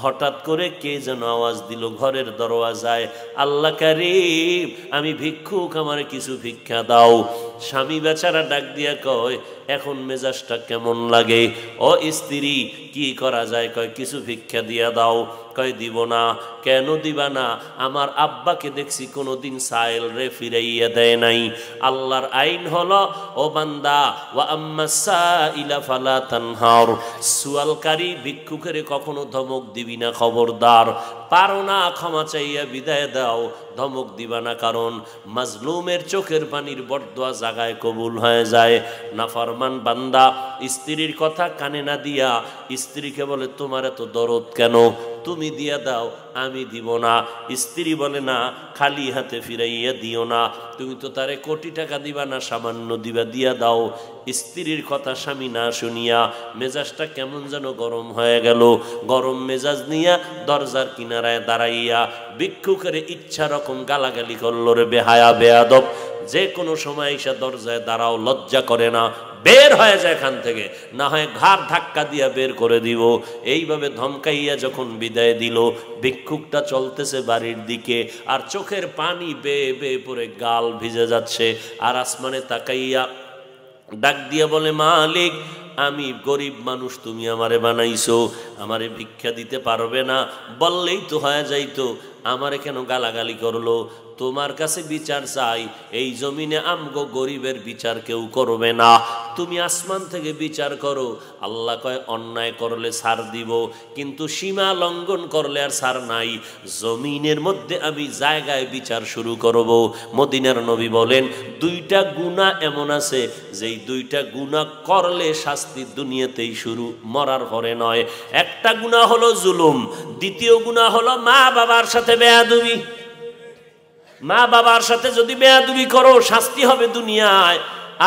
হঠাৎ করে কে যেন আওয়াজ দিল ঘরের দরওয়াজায়, আল্লাহ কারীম আমি ভিক্ষুক, আমার কিছু ভিক্ষা দাও। স্বামী বেচারা ডাক দিয়া কয়, এখন মেজাজটা কেমন লাগে? ও স্ত্রী কি করা যায়? কয় কিছু ভিক্ষা দিয়া দাও। কয় দিব না। কেন দিবা না? আমার আব্বাকে দেখছি কোনোদিন সাইল রে ফিরাইয়া দেয় নাই। আল্লাহর আইন হলো, ও বান্দা, ওয়া আম্মা সাইলা ফালা তানহার, সুয়ালকারী ভিক্ষুকের কখনো ধমক দিবি না, খবরদার। পারো না ক্ষমা চাইয়া বিদায় দাও, ধমক দিবা না, কারণ মাজলুমের চোখের পানির বরদোয়া জাগায় কবুল হয়ে যায়। নাফরমান বান্দা স্ত্রীর কথা কানে না দিয়া স্ত্রীকে বলে, তোমার এত দরদ কেন? তুমি দিয়া দাও, আমি দিব না। স্ত্রী বলে, না, খালি হাতে ফিরাইয়া দিও না, তুমি তো তারে কোটি টাকা দিবা না, সামান্য দিবা, দিয়া দাও। স্ত্রীর কথা স্বামী না শুনিয়া মেজাজটা কেমন যেন গরম হয়ে গেল। গরম মেজাজ নিয়া দরজার কিনারায় দাঁড়াইয়া ভিক্ষুকের ইচ্ছা রকম গালাগালি করল, রে বেহায়া বেয়াদব, যে কোনো সময় এসে দরজায় দাঁড়াও, লজ্জা করে না? বের হয়ে যায় এখান থেকে, না হয় ঘাড় ধাক্কা দিয়া বের করে দিব। এইভাবে ধমকাইয়া যখন বিদায় দিল, ভিক্ষুকটা চলতেছে বাড়ির দিকে, আর চোখের পানি বেয়ে বেয়ে পড়ে গাল ভিজে যাচ্ছে। আর আসমানে তাকাইয়া ডাক দিয়ে বলে, মালিক আমি গরিব মানুষ, তুমি আমারে বানাইছো, আমারে ভিক্ষা দিতে পারবে না? বললেই তো হয়ে যাইতো, আমারে কেন গালাগালি করলো? তোমার কাছে বিচার চাই, এই জমিনে আমগো গরিবের বিচার কেউ করবে না, তুমি আসমান থেকে বিচার করো। আল্লাহ কয়, অন্যায় করলে ছাড় দিব, কিন্তু সীমা লঙ্ঘন করলে আর ছাড় নাই। জমিনের মধ্যে আমি জায়গায় বিচার শুরু করব। মদিনার নবী বলেন, দুইটা গুনাহ এমন আছে যেই দুইটা গুনাহ করলে শাস্তি দুনিয়াতেই শুরু, মরার পরে নয়। একটা গুনাহ হলো জুলুম, দ্বিতীয় গুনাহ হলো মা বাবার সাথে বেয়াদবি। মা বাবার সাথে যদি বেয়াদবি করো, শাস্তি হবে দুনিয়ায়।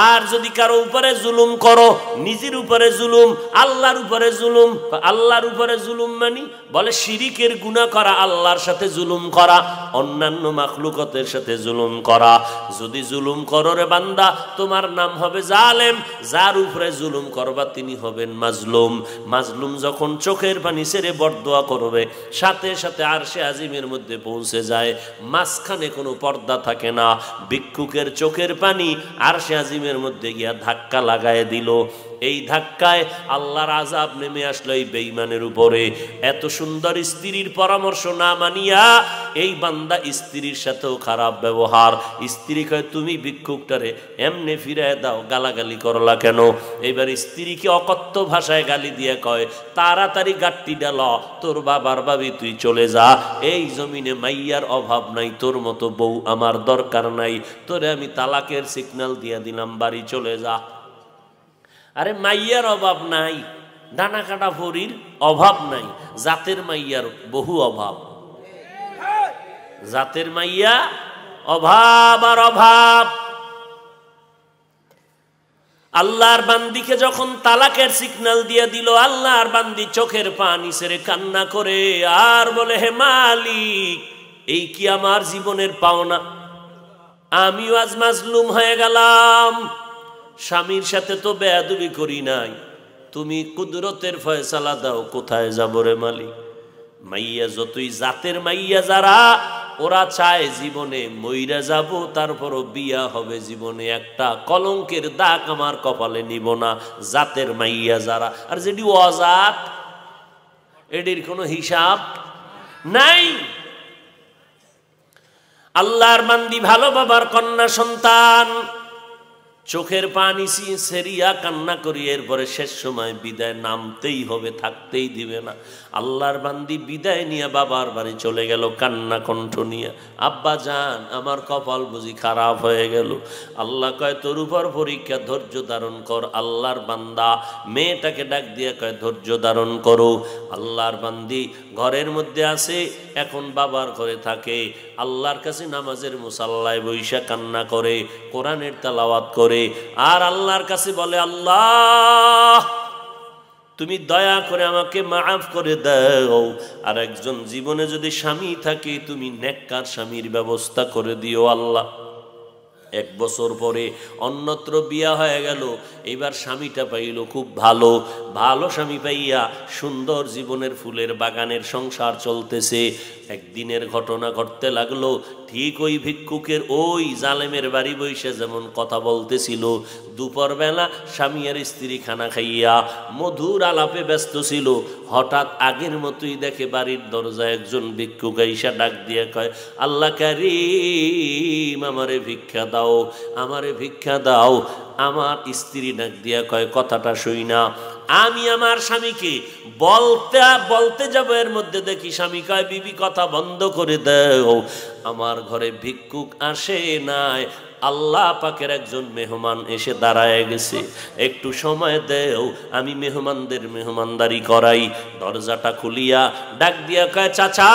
আর যদি কারো উপরে জুলুম করো, নিজের উপরে জুলুম, আল্লাহর উপরে জুলুম। আল্লাহর উপরে জুলুম মানে বলে শিরিকের গুনাহ করা, আল্লাহর সাথে জুলুম করা, অন্যান্য মাখলুকতের সাথে জুলুম করা। যদি জুলুম করো রে বান্দা, তোমার নাম হবে জালেম। যার উপরে জুলুম করবা তিনি হবেন মাজলুম। মাজলুম যখন চোখের পানি ছেড়ে বরদোয়া করবে, সাথে সাথে আরশে আজিমের মধ্যে পৌঁছে যায়, মাঝখানে কোনো পর্দা থাকে না। ভিক্ষুকের চোখের পানি আরশে আজিমের মধ্যে গিয়া ধাক্কা লাগায় দিল। এই ধাক্কায় আল্লাহর আযাব নেমে আসলো এই বেঈমানের উপরে। এত সুন্দর স্ত্রীর পরামর্শ না মানিয়া এই বান্দা স্ত্রীর সাথেও খারাপ ব্যবহার। স্ত্রী কয়, তুমি ভিক্ষুকটারে এমনে ফিরায় দাও, গালাগালি করলা কেন? এবার স্ত্রীকে অকথ্য ভাষায় গালি দিয়ে কয়, তাড়াতাড়ি গাট্টি ডাল, তোর বাবার বাবি তুই চলে যা, এই জমিনে মাইয়ার অভাব নাই, তোর মতো বউ আমার দরকার নাই, তোরে আমি তালাকের সিগন্যাল দিয়ে দিলাম, বাড়ি চলে যা। আরে মাইয়ার অভাব নাই, ডানা কাটা ভরির অভাব নাই, জাতের মাইয়ার বহু অভাব। জাতের মাইয়া অভাব আর অভাব। আল্লাহর বান্দিকে যখন তালাকের সিগন্যাল দিয়ে দিল, আল্লাহর বান্দি চোখের পানি ছেড়ে কান্না করে আর বলে, হে মালিক, এই কি আমার জীবনের পাওনা? আমিও আজ মাজলুম হয়ে গেলাম। স্বামীর সাথে তো বেয়াদবি করি নাই, তুমি কুদরতের ফয়সালা দাও, কোথায় যাব রে মালিক? মাইয়া যতই জাতের মাইয়া যারা, ওরা চায় জীবনে মইরা যাব, তারপরও বিয়া হবে, জীবনে একটা কলঙ্কের দাগ আমার কপালে নিব না। জাতের মাইয়া যারা, আর যেটি অজাত, এটির কোনো হিসাব নাই। আল্লাহর বান্দি ভালো বাবার কন্যা সন্তান, চোখের পানি সেরিয়া কান্না করি, এরপরে শেষ সময় বিদায় নামতেই হবে, থাকতেই দিবে না। আল্লাহর বান্দি বিদায় নিয়ে বাবার বাড়ি চলে গেল কান্না কণ্ঠ নিয়ে। আব্বা জান, আমার কপাল বুঝি খারাপ হয়ে গেল। আল্লাহ কয়, তোর উপর পরীক্ষা, ধৈর্য ধারণ কর। আল্লাহর বান্দা মেয়েটাকে ডাক দিয়ে কয়, ধৈর্য ধারণ করো। আল্লাহর বান্দি ঘরের মধ্যে আসে, এখন বাবার ঘরে থাকে, আল্লাহর কাছে নামাজের মুসাল্লায় বৈশা কান্না করে, কোরআনের তেলাওয়াত করে, আর আল্লাহর কাছে বলে, আল্লাহ তুমি দয়া করে আমাকে মাফ করে দাও। আর একজন জীবনে যদি স্বামী থাকে, তুমি নেককার স্বামীর ব্যবস্থা করে দিও আল্লাহ। 1 বছর পরে অন্যত্র বিয়া হয়ে গেল। এইবার স্বামীটা পাইল খুব ভালো, ভালো স্বামী পাইয়া সুন্দর জীবনের ফুলের বাগানের সংসার চলতেছে। একদিনের ঘটনা ঘটতে লাগলো, ঠিক ওই ভিক্ষুকের ওই জালেমের বাড়ি বসে যেমন কথা বলতেছিল, দুপুরবেলা স্বামী আর স্ত্রী খানা খাইয়া মধুর আলাপে ব্যস্ত ছিল। হঠাৎ আগের মতোই দেখে বাড়ির দরজায় একজন ভিক্ষুক আইসা ডাক দিয়ে কয়, আল্লাহ কারীম আমারে ভিক্ষা দাও, আমারে ভিক্ষা দাও। আমার স্ত্রী ডাক দিয়া কয়, কথাটা শুই না। আমি আমার স্বামীকে বলতে বলতে যাবো, এর মধ্যে দেখি স্বামী কয়, বিবি কথা বন্ধ করে দাও, আমার ঘরে ভিক্ষুক আসে নাই, আল্লাহ পাকের একজন মেহমান এসে দাঁড়ায় গেছে, একটু সময় দেও, আমি মেহমানদের মেহমানদারি করাই। দরজাটা খুলিয়া ডাক দিয়া কয়, চাচা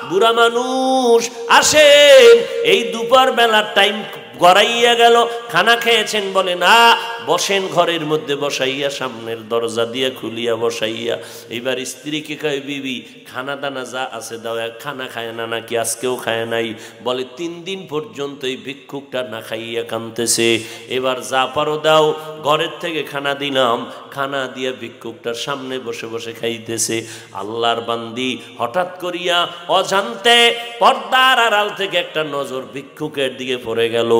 বুড়া মানুষ আসেন, এই দুপুর বেলার টাইম গড়াইয়া গেল, খানা খেয়েছেন? বলে না, বসেন ঘরের মধ্যে বসাইয়া, সামনের দরজা দিয়া খুলিয়া বসাইয়া। এবার স্ত্রীকে কয়, বিবি খানা দানা যা আছে দাও, খানা খায় না নাকি? আজকেও খায় নাই। বলে 3 দিন পর্যন্ত এই ভিক্ষুকটা না খাইয়া কাঁদতেছে, এবার যা পারো দাও। ঘরের থেকে খানা দিলাম, খানা দিয়া ভিক্ষুকটার সামনে বসে বসে খাইতেছে। আল্লাহর বান্দি হঠাৎ করিয়া অজান্তে পর্দার আড়াল থেকে একটা নজর ভিক্ষুকের দিকে পড়ে গেল।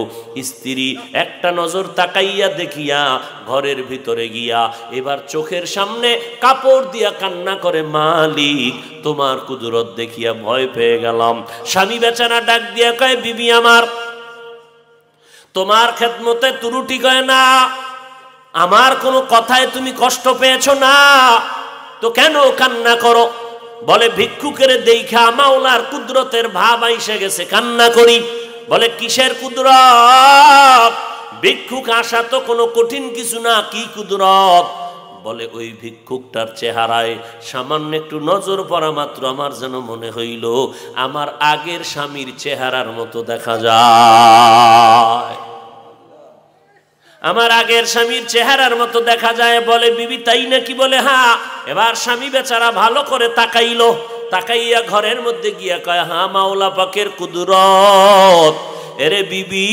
স্ত্রী একটা নজর তাকাইয়া দেখিয়া ঘরের ভিতরে গিয়া এবার চোখের সামনে কাপড় দিয়া কান্না করে, মালিক তোমার কুদরত দেখিয়া ভয় পেয়ে গেলাম। স্বামী বেচারা ডাক দিয়া কয়, বিবি আমার তোমার খেদমতে ত্রুটি কয় না, আমার কোনো কথায় তুমি কষ্ট পেয়েছ না, তো কেন কান্না করো? বলে ভিক্ষুকের দেখা মাওলার কুদরতের ভাব আইসে গেছে, কান্না করি। বলে কিসের কুদরত? ভিক্ষুক আসা তো কোনো কঠিন কিছু না, কি কুদরত? বলে ওই ভিক্ষুকটার চেহারায় সামান্য একটু নজর পড়া মাত্র আমার যেন মনে হইল আমার আগের স্বামীর চেহারার মতো দেখা যায়, আমার আগের স্বামীর চেহারার মতো দেখা যায়। বলে বিবি তাই নাকি? বলে হ্যাঁ। এবার স্বামী বেচারা ভালো করে তাকাইলো, তাকাইয়া ঘরের মধ্যে গিয়া কয়, হ্যাঁ মাওলা পাকের কুদরত। এরে বিবি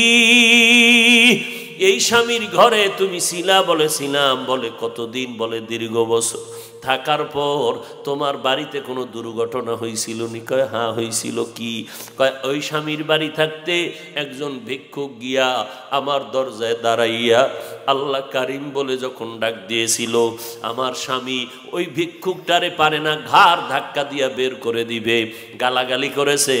এই স্বামীর ঘরে তুমি ছিলা? বলে ছিলাম। বলে কতদিন? বলে দীর্ঘ বছর। থাকার পর তোমার বাড়িতে কোনো দুর্ঘটনা হয়েছিল নি? কয় হ্যাঁ হয়েছিল। কি? কয় ওই স্বামীর বাড়ি থাকতে একজন ভিক্ষুক গিয়া আমার দরজায় দাঁড়াইয়া আল্লাহ কারিম বলে যখন ডাক দিয়েছিল, আমার স্বামী ওই ভিক্ষুকটারে পারে না, ঘাড় ধাক্কা দিয়া বের করে দিবে, গালাগালি করেছে।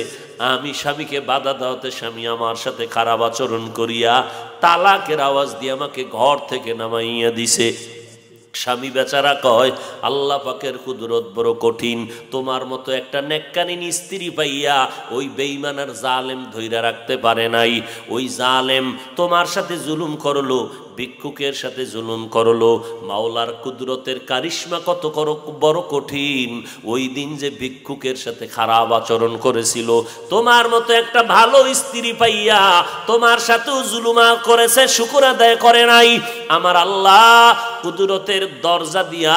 আমি স্বামীকে বাধা দেওয়াতে স্বামী আমার সাথে খারাপ আচরণ করিয়া তালাকের আওয়াজ দিয়ে আমাকে ঘর থেকে নামাইয়া দিছে। স্বামী বেচারা কয়, আল্লাহ পাকের কুদরত বড় কঠিন, তোমার মতো একটা নেককারিনী স্ত্রী পাইয়া ওই বেঈমানের জালেম ধইরা রাখতে পারে নাই। ওই জালেম তোমার সাথে জুলুম করলো, ভিক্ষুকের সাথে জুলুম করলো। মাওলার কুদরতের কারিশমা কত বড় কঠিন। ওই দিন যে ভিক্ষুকের সাথে খারাপ আচরণ করেছিল, তোমার মতো একটা ভালো স্ত্রী পাইয়া তোমার সাথেও জুলুমা করেছে, শুকর আদায় করে নাই। আমার আল্লাহ কুদরতের দরজা দিয়া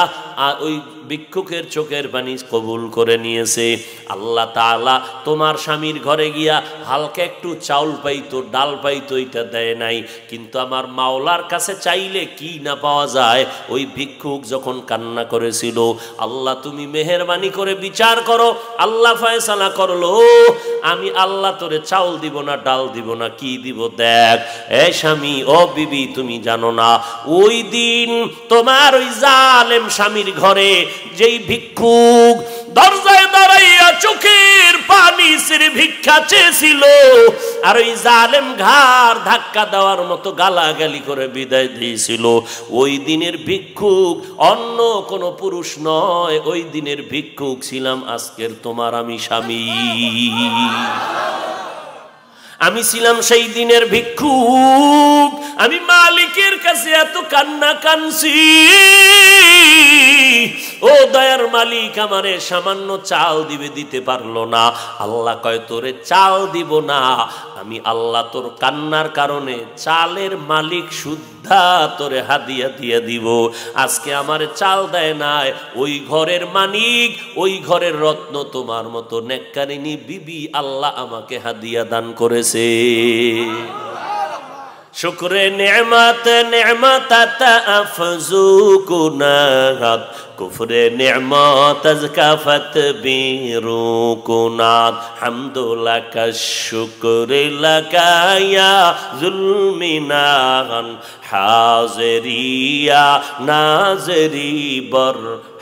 ওই ভিক্ষুকের চোখের পানি কবুল করে নিয়েছে। আল্লাহ তাআলা তোমার স্বামীর ঘরে গিয়া হালকা একটু চাউল পাইতো, ডাল পাইতো, এটা দেয় নাই। কিন্তু আমার মাওলার কাছে চাইলে কি না পাওয়া যায়। ওই ভিক্ষুক যখন কান্না করেছিল, আল্লাহ তুমি মেহেরবানি করে বিচার করো। আল্লাহ ফয়সালা করলো, আমি আল্লাহ তোরে চাউল দিব না, ডাল দিব না, কি দিব দেখ। এ স্বামী, ও বিবি, তুমি জানো না ওই দিন তোমার ওই জালেম স্বামীর ঘরে যেই ভিক্ষুক দরজায় দাঁড়াইয়া চোখের পানি ছেড়ে ভিক্ষা চেয়েছিল, আর ওই জালেম ঘাড় ধাক্কা দেওয়ার মতো গালাগালি করে বিদায় দিয়েছিল, ওই দিনের ভিক্ষুক অন্য কোনো পুরুষ নয়, ওই দিনের ভিক্ষুক ছিলাম আজকের তোমার আমি স্বামী। আমি ছিলাম সেই দিনের ভিক্ষুক। আমি মালিকের কাছে এত কান্না কানছি, ও দয়ার মালিক আমারে সামান্য চাল দিবে, দিতে পারলো না। আল্লাহ কয় তোরে চাল দিব না, আমি আল্লাহ তোর কান্নার কারণে চালের মালিক শুদ্ধা তোরে হাদিয়া দিয়ে দিব। আজকে আমারে চাল দেয় নাই, ওই ঘরের মালিক, ওই ঘরের রত্ন তোমার মতো নেককারিনী বিবি আল্লাহ আমাকে হাদিয়া দান করেছে। শুকরে নেমত নেমত আফজু কুনাত কুফরে নেমত আজকাফত বিরু কুনাত হামদুল্লাহ শুকরে লাগায়া জুলমিনান হাজরিয়া নাজরি বর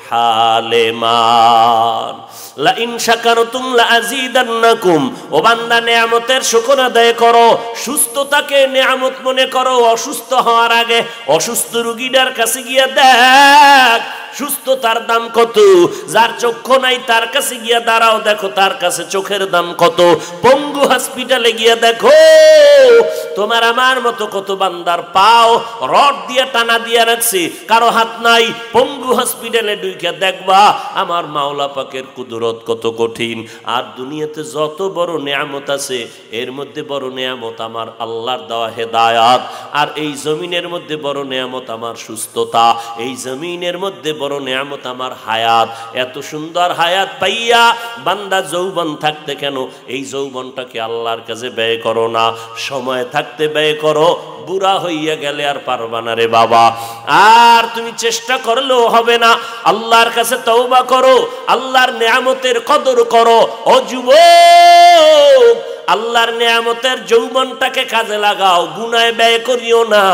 হালেমান লা ইন শাকারতুম লা আযীদান্নাকুম। ও বান্দা নেয়ামতের শুকর আদায় করো, সুস্থতাকে নেয়ামত মনে করো। অসুস্থ হওয়ার আগে অসুস্থ রোগীটার কাছে গিয়া দেখ সুস্থতার দাম কত। যার চক্ষু নাই তার কাছে গিয়া দাঁড়াও, দেখো তার কাছে চোখের দাম কত। পঙ্গু হসপিটালে গিয়া দেখো তোমার আমার মতো কত বান্দার পাও রড দিয়ে টানা দিয়া রাখছে, কারো হাত নাই। পঙ্গু হসপিটালে ঢুকে দেখবা আমার মাওলা পাকের কুদরত কত কঠিন। আর দুনিয়াতে যত বড় নেয়ামত আছে এর মধ্যে বড় নেয়ামত আমার আল্লাহর দেওয়া হেদায়াত। আর এই জমিনের মধ্যে বড় নেয়ামত আমার সুস্থতা। এই জমিনের মধ্যে বড় নেয়ামত আমার হায়াত। এত সুন্দর হায়াত পাইয়া বান্দা যৌবন থাকতে কেন এই যৌবনটাকে আল্লাহর কাছে ব্যয় করো না? সময় থাকতে ব্যয় করো, বুড়া হইয়া গেলে আর পারবা না রে বাবা। আর তুমি চেষ্টা করলেও হবে না। আল্লাহর কাছে তওবা করো, আল্লাহর নেয়ামতের কদর করো। ও যুবক, আল্লাহর নেয়ামতের যৌবনটাকে কাজে লাগাও, গুনায় ব্যয় করিও না।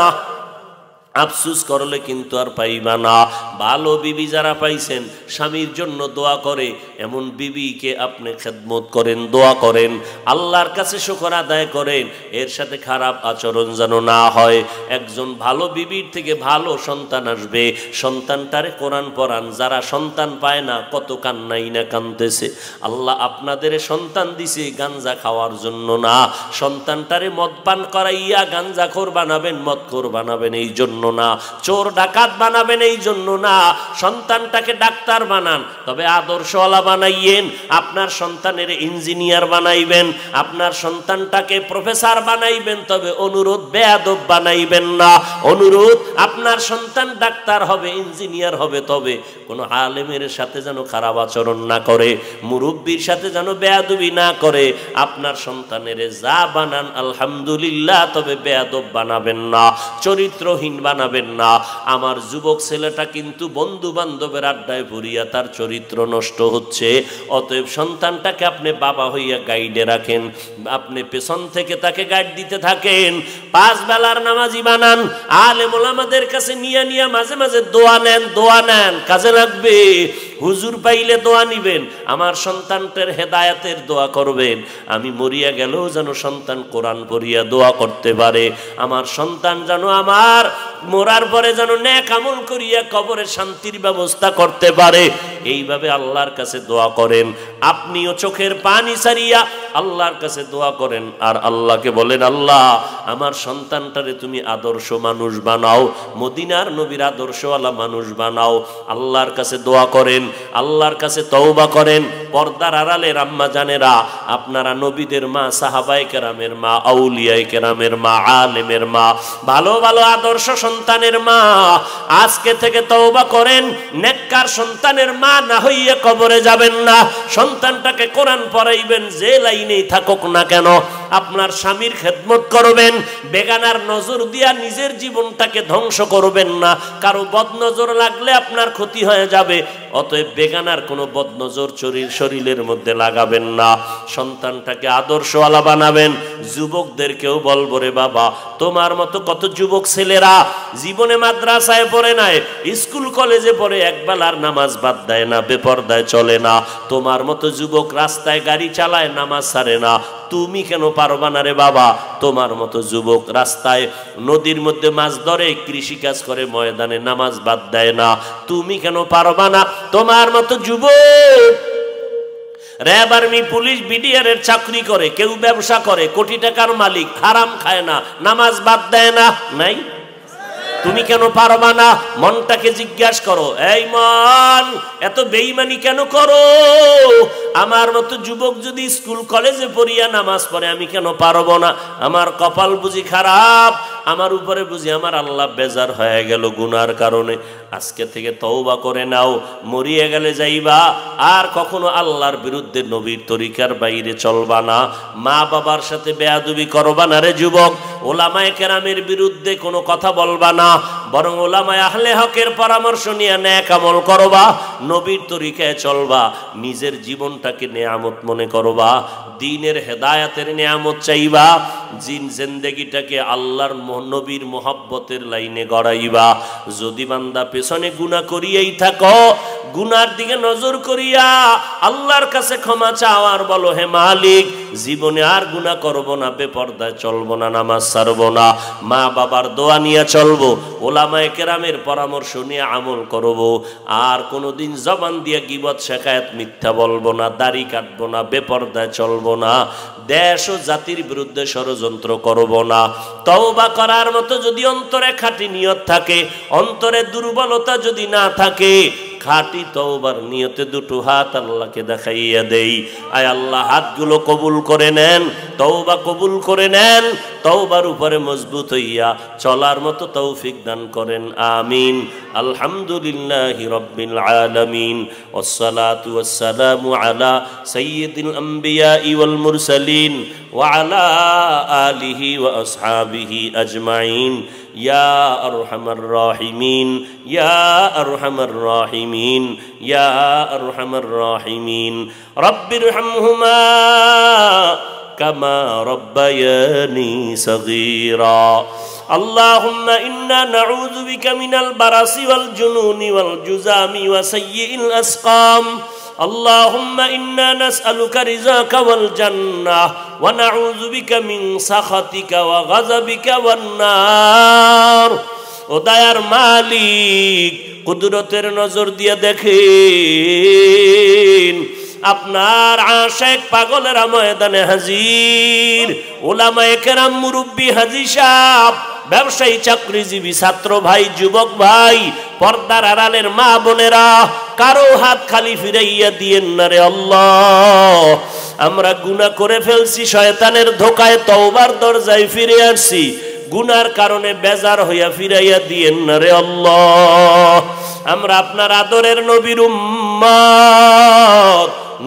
আফসুস করলে কিন্তু আর পাইবা না। ভালো বিবি যারা পাইছেন স্বামীর জন্য দোয়া করে, এমন বিবিকে আপনি খেদমত করেন, দোয়া করেন, আল্লাহর কাছে শুকর আদায় করেন। এর সাথে খারাপ আচরণ যেন না হয়। একজন ভালো বিবির থেকে ভালো সন্তান আসবে। সন্তানটারে কোরআন পড়ান। যারা সন্তান পায় না কত কান্নাই না কাঁদতেছে। আল্লাহ আপনাদের সন্তান দিছে গাঞ্জা খাওয়ার জন্য না, সন্তানটারে মদ পান করাইয়া গাঞ্জাখোর বানাবেন, মদখোর বানাবেন এই জন্য না, চোর ডাকাত বানাবেন এই জন্য না। সন্তানটাকে ডাক্তার বানান, তবে আদর্শওয়ালা বানাইয়েন। আপনার সন্তানের ইঞ্জিনিয়ার বানাইবেন, আপনার সন্তানটাকে প্রফেসর বানাইবেন, তবে অনুরোধ বেয়াদব বানাইবেন না। অনুরোধ আপনার সন্তান ডাক্তার হবে, ইঞ্জিনিয়ার হবে, তবে কোনো আলেমের সাথে যেন খারাপ আচরণ না করে, মুরব্বীর সাথে যেন বেয়াদবি না করে। আপনার সন্তানের যা বানান আলহামদুলিল্লাহ, তবে বেয়াদব বানাবেন না, চরিত্রহীন বানাবেন না। আমার যুবক ছেলেটা কিন্তু বন্ধু বান্ধবের আড্ডায় ভরিয়া তার চরিত্র নষ্ট হচ্ছে। অতএব সন্তানটাকে আপনি বাবা হইয়া গাইডে রাখেন, আপনি পেছন থেকে তাকে গাইড দিতে থাকেন। 5 বেলার নামাজি বানান। আলেম ওলামাদের কাছে নিয়ে নিয়ে মাঝে মাঝে দোয়া নেন, দোয়া নেন, কাজে লাগবে। হুজুর পাইলে দোয়া নিবেন, আমার সন্তানটার হেদায়েতের দোয়া করবেন। আমি মরিয়া গেলেও যেন সন্তান কোরআন পড়িয়া দোয়া করতে পারে। আমার সন্তান যেন আমার মরার পরে যেন নেক আমল করিয়া কবরে শান্তির ব্যবস্থা করতে পারে। এইভাবে আল্লাহর কাছে দোয়া করেন। আপনিও চোখের পানি ছাড়িয়া আল্লাহর কাছে দোয়া করেন, আর আল্লাহকে বলেন, আল্লাহ আমার সন্তানটারে তুমি আদর্শ মানুষ বানাও, মদিনার নবীর আদর্শওয়ালা মানুষ বানাও। আল্লাহর কাছে দোয়া করেন, আল্লাহর কাছে তওবা করেন। পর্দার আড়ালের আম্মা জানেরা, আপনারা নবীদের মা, সাহাবায়ে কেরামের মা, আউলিয়ায়ে কেরামের মা, আলেমের মা, ভালো ভালো আদর্শ সন্তানের মা, আজকে থেকে তওবা করেন। নেককার সন্তানের মা না হইয়া কবরে যাবেন না। সন্তানটাকে কোরআন পড়াইবেন, যে লাইনেই থাকুক না কেন। আপনার স্বামীর খেদমত করবেন, বেগানার নজর দিয়া নিজের জীবনটাকে ধ্বংস করবেন না। কারো বদনজর লাগলে আপনার ক্ষতি হয়ে যাবে। অতএব বেগানার কোনো বদনজর শরীরের মধ্যে লাগাবেন না। সন্তানটাকে আদর্শওয়ালা বানাবেন। যুবকদেরকেও বলবো, রে বাবা, তোমার মতো কত যুবক ছেলেরা জীবনে মাদ্রাসায় পড়ে নাই, স্কুল কলেজে পড়ে, একবেলার নামাজ বাদ দেয় না, বেপরদায় চলে না। তোমার মতো যুবক রাস্তায় গাড়ি চালায়, নামাজ ছাড়ে না। তুমি কেন পারবা না রে বাবা? তোমার মতো যুবক রাস্তায় নদীর মধ্যে মাছ ধরে, কৃষিকাজ করে, ময়দানে নামাজ বাদ দেয় না। তুমি কেন পারবা না? তোমার মতো যুবক র্যাব, আর্মি, পুলিশ, বিডিআর এর চাকরি করে, কেউ ব্যবসা করে, কোটি টাকার মালিক, হারাম খায় না, নামাজ বাদ দেয় না, নাই? তুমি কেন পারবা না? মনটাকে জিজ্ঞাসা করো, এই মন, এত বেঈমানি কেন করো? আমার মতো যুবক যদি স্কুল কলেজে পড়িয়া নামাজ পড়ে আমি কেন পারবো না? আমার কপাল বুঝি খারাপ, আমার উপরে বুঝি আমার আল্লাহ বেজার হয়ে গেল গুনার কারণে। আজকে থেকে তওবা করে নাও, মরিয়ে গেলে যাইবা আর কখনো আল্লাহর বিরুদ্ধে নবীর তরিকার বাইরে চলবা না। মা বাবার সাথে বেয়াদবি করবা না রে যুবক। ওলামায়ে কেরামের বিরুদ্ধে কোনো কথা বলবা না, বরং ওলামায়ে আহলে হকের পরামর্শ নিয়ে নেক আমল করবা, নবীর তরিকায় চলবা, নিজের জীবনটাকে নেয়ামত মনে করবা, দ্বীনের হেদায়েতের নেয়ামত চাইবা, জিন্দেগিটাকে আল্লাহর নবীর মোহাব্বতের লাইনে গড়াইবা। যদি বান্দা পেছনে গুনাহ করিয়েই থাকো, গুনার দিকে নজর করিয়া আল্লাহর কাছে ক্ষমা চাও আর বলো, হে মালিক জীবনে আর গুনাহ করব না, বেপরদায় চলবো না, নামাজ ছাড়বো না, মা বাবার দোয়া নিয়ে চলবো, ওলামায়ে কেরামের পরামর্শ নিয়ে আমল করব, আর কোনোদিন জবান দিয়ে গীবত শিকায়াত মিথ্যা বলবো না, দাড়ি কাটবো না, বেপরদায় চলবো না, দেশ ও জাতির বিরুদ্ধে ষড়যন্ত্র করব না। তওবা করার মতো যদি অন্তরে খাঁটি নিয়ত থাকে, অন্তরে দুর্বলতা যদি না থাকে, খাঁটি তওবার নিয়তে দুটো হাত আল্লাহকে দেখাইয়া দেই। আয় আল্লাহ হাতগুলো কবুল করে নেন, তওবা কবুল করে নেন, তওবার উপরে মজবুত হইয়া চলার মতো তৌফিক দান করেন, আমিন। আলহামদুলিল্লাহি রাব্বিল আলামিন, ওয়াসসালাতু ওয়াসসালামু আলা সাইয়্যিদিল আম্বিয়া ওয়াল মুরসালিন ওয়া আলা আলিহি ওয়া আসহাবিহি আজমাইন। ইয়া আরহামার রাহিমিন, ইয়া আরহামার রাহিমিন, ইয়া আরহামার রাহিমিন। রব্বিরহামহুমা কামা রব্বায়ানি সগীরা। আল্লাহুম্মা ইন্না নাউযু বিকা মিনাল বারাসি ওয়াল জুনুনি ওয়াল জুযামি ওয়া সাইয়্যিল আসকাম। আল্লাহুম্মা ইন্না নাসআলুকা রিযাকা ওয়াল জান্নাহ ওয়া নাউযু বিকা মিন সাখাতিকা ওয়া গাযাবিকা ওয়ান নার। ও দয়ার মালিক, কুদরতের নজর দিয়ে দেখেন, আপনার আশিক পাগলেরা ময়দানে হাজির, ওলামায়ে কেরাম, মুরব্বী, হাজী সাহেব, ব্যবসায়ী, চাকরিজীবী, ছাত্র ভাই, যুবক ভাই, পর্দার আড়ালের মা বোনেরা, কারো হাত খালি ফিরাইয়া দিয়েন না রে আল্লাহ। আমরা গুনাহ করে ফেলছি, শয়তানের ধোকায় তওবার দরজায় ফিরে আসছি, গুনার কারণে বেজার হইয়া ফিরাইয়া দিয়েন না রে আল্লাহ। আমরা আপনার আদরের নবীর উম্মত,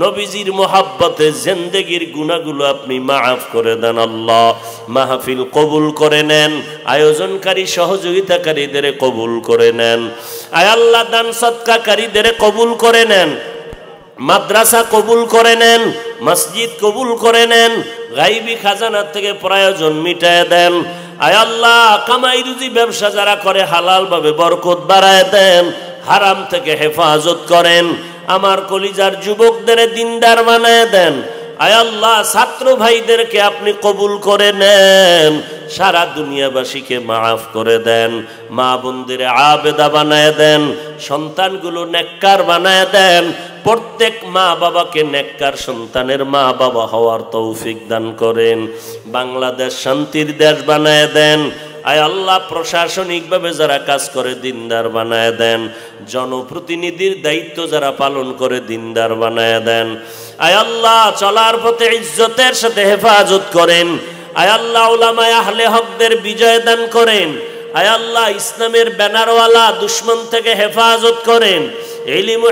নবীজির মোহাব্বতে জিন্দেগির গুনাহগুলো আপনি মাফ করে দেন আল্লাহ। মাহফিল কবুল করে নেন, আয়োজনকারী সহযোগিতাকারীদের কবুল করে নেন। আয় আল্লাহ, দান সদকাকারীদের কবুল করে নেন, মাদ্রাসা কবুল করে নেন, মসজিদ কবুল করে নেন, গায়বী খাজানার থেকে প্রয়োজন মিটায় দেন। আয় আল্লাহ, কামাই রুজি ব্যবসা যারা করে হালাল ভাবে বরকত বাড়ায় দেন, হারাম থেকে হেফাজত করেন। আমার কলিজার যুবকদের দিনদার বানায় দেন। আয় আল্লাহ, ছাত্র ভাইদেরকে আপনি কবুল করে নেন, সারা দুনিয়াবাসীকে মাফ করে দেন। মা বোনদের আবেদা বানায় দেন, সন্তানগুলো নেককার বানায় দেন। প্রত্যেক মা বাবাকে নেককার সন্তানের মা বাবা হওয়ার তৌফিক দান করেন। বাংলাদেশ শান্তির দেশ বানায় দেন। আয় আল্লাহ, প্রশাসনিকভাবে যারা কাজ করে দিনদার বানায় দেন, জনপ্রতিনিধির দায়িত্ব যারা পালন করে দিনদার বানায় দেন। আয় আল্লাহ, চলার পথে ইজ্জতের সাথে হেফাজত করেন। আয় আল্লাহ, উলামায়ে আহলে হকদের বিজয় দান করেন। আয় আল্লাহ, ইসলামের ব্যানারওয়ালা দুশমন থেকে হেফাজত করেন। ইলম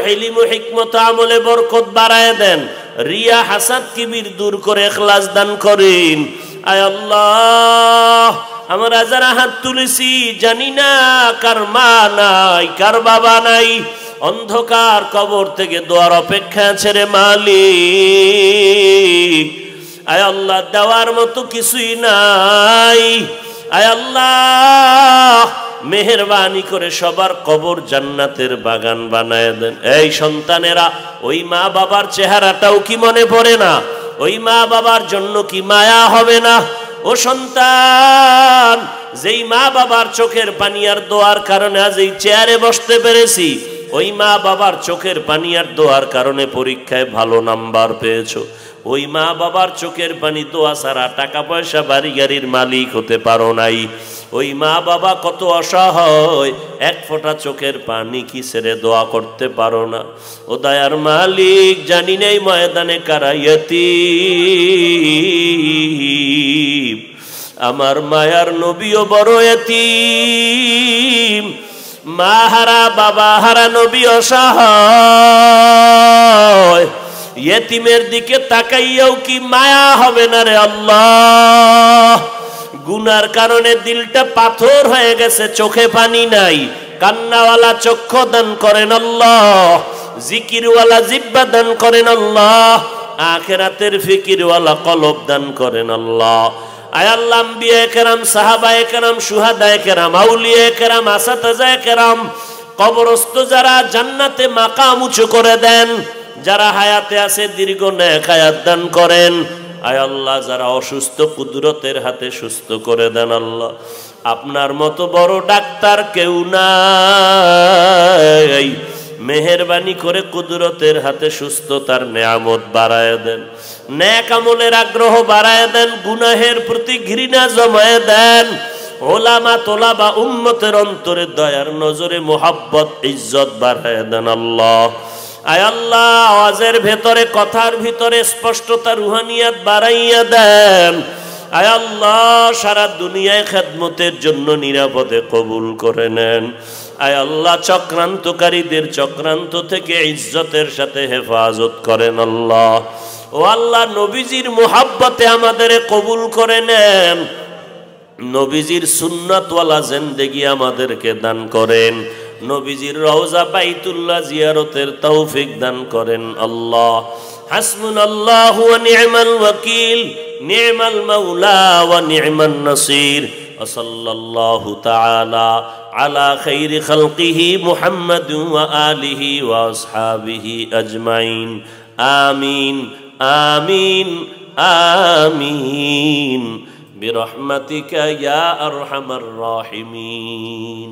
ও হিকমত আমলে বরকত বাড়ায় দেন। রিয়া, হাসাদ, কিবির দূর করে ইখলাস দান করেন। আয় আল্লাহ, আমরা যারা হাত তুলেছি জানি না কার মা নাই, কার বাবা নাই, অন্ধকার কবর থেকে দোয়ার অপেক্ষা ছেড়ে মালিক। আয় আল্লাহ, দেওয়ার মতো কিছুই নাই। আয় আল্লাহ, মেহেরবানি করে সবার কবর জান্নাতের বাগান বানায় দেন। এই সন্তানেরা, ওই মা বাবার চেহারাটাও কি মনে পড়ে না? ওই মা বাবার জন্য কি মায়া হবে না? ও সন্তান, যেই মা বাবার চোখের পানি আর দোয়ার কারণে আজ এই চেয়ারে বসতে পেরেছি, ওই মা বাবার চোখের পানি আর দোয়ার কারণে পরীক্ষায় ভালো নাম্বার পেয়েছো। ওই মা বাবার চোখের পানি দোয়া ছাড়া টাকা পয়সা বাড়ি গাড়ির মালিক হতে পারো নাই। ওই মা বাবা কত অসহায়, এক ফোঁটা চোখের পানি কি ছেড়ে দোয়া করতে পারো না? ও দয়ার মালিক, জানি নাই ময়দানে কারা ইয়তীম, আমার মায়ার নবীও বড় ইয়তীম, মা হারা বাবা হারা নবী অসহায়, ইয়তীমের দিকে তাকাইয়াও কি মায়া হবে না রে আল্লাহ? গুনার কারণে দিলটা পাথর হয়ে গেছে, চোখে পানি নাই, কান্নাওয়ালা চক্ষু দান করেন আল্লাহ, জিকিরওয়ালা জিহ্বা দান করেন আল্লাহ, আখিরাতের ফিকিরওয়ালা কলব দান করেন আল্লাহ। আয় আল্লাহ, আম্বিয়া কেরাম, সাহাবায়ে কেরাম, শুহাদায়ে কেরাম, আউলিয়া কেরাম, আসাতাজায়ে কেরাম, কবরস্থ যারা জান্নাতে মাকাম উঁচু করে দেন, যারা হায়াতে আছে দীর্ঘ নেক হায়াত দান করেন। আয় আল্লাহ, যারা অসুস্থ কুদরতের হাতে সুস্থ করে দেন আল্লাহ। আপনার মতো বড় ডাক্তার কেউ নাই, মেহেরবানি করে কুদরতের হাতে সুস্থতার নেয়ামত বাড়ায় দেন, নেক আমলের আগ্রহ বাড়ায় দেন, গুনাহের প্রতি ঘৃণা জমায়ে দেন, ওলামা তোলাবা উম্মতের অন্তরে দয়ার নজরে মোহাব্বত ইজ্জত বাড়ায় দেন আল্লাহ। আয় আল্লাহ, আওয়াজের ভেতরে কথার ভিতরে স্পষ্টতা রুহানিয়াত বাড়াইয়া দেন। আয় আল্লাহ, সারা দুনিয়ায় খেদমতের জন্য নিরাপদে কবুল করে নেন। আয় আল্লাহ, চক্রান্তকারীদের চক্রান্ত থেকে ইজ্জতের সাথে হেফাজত করেন আল্লাহ। ও আল্লাহ, নবীজির মুহাব্বতে আমাদের কবুল করে নেন, নবীজির সুন্নাতওয়ালা জিন্দেগি আমাদেরকে দান করেন, নবীজির রওজা বাইতুল্লাহ জিয়ারতের তৌফিক দান করেন আল্লাহ। হাসবুনাল্লাহু ওয়া নি'মাল ওয়াকিল, নি'মাল মাওলা ওয়া নি'মান নাসির। সাল্লাল্লাহু তাআলা আলা খাইরি খালকিহি মুহাম্মাদিন ওয়া আলিহি ওয়া আসহাবিহি আজমাইন। আমিন আমিন আমিন বিরহমাতিকা ইয়া আরহামার রাহিমিন।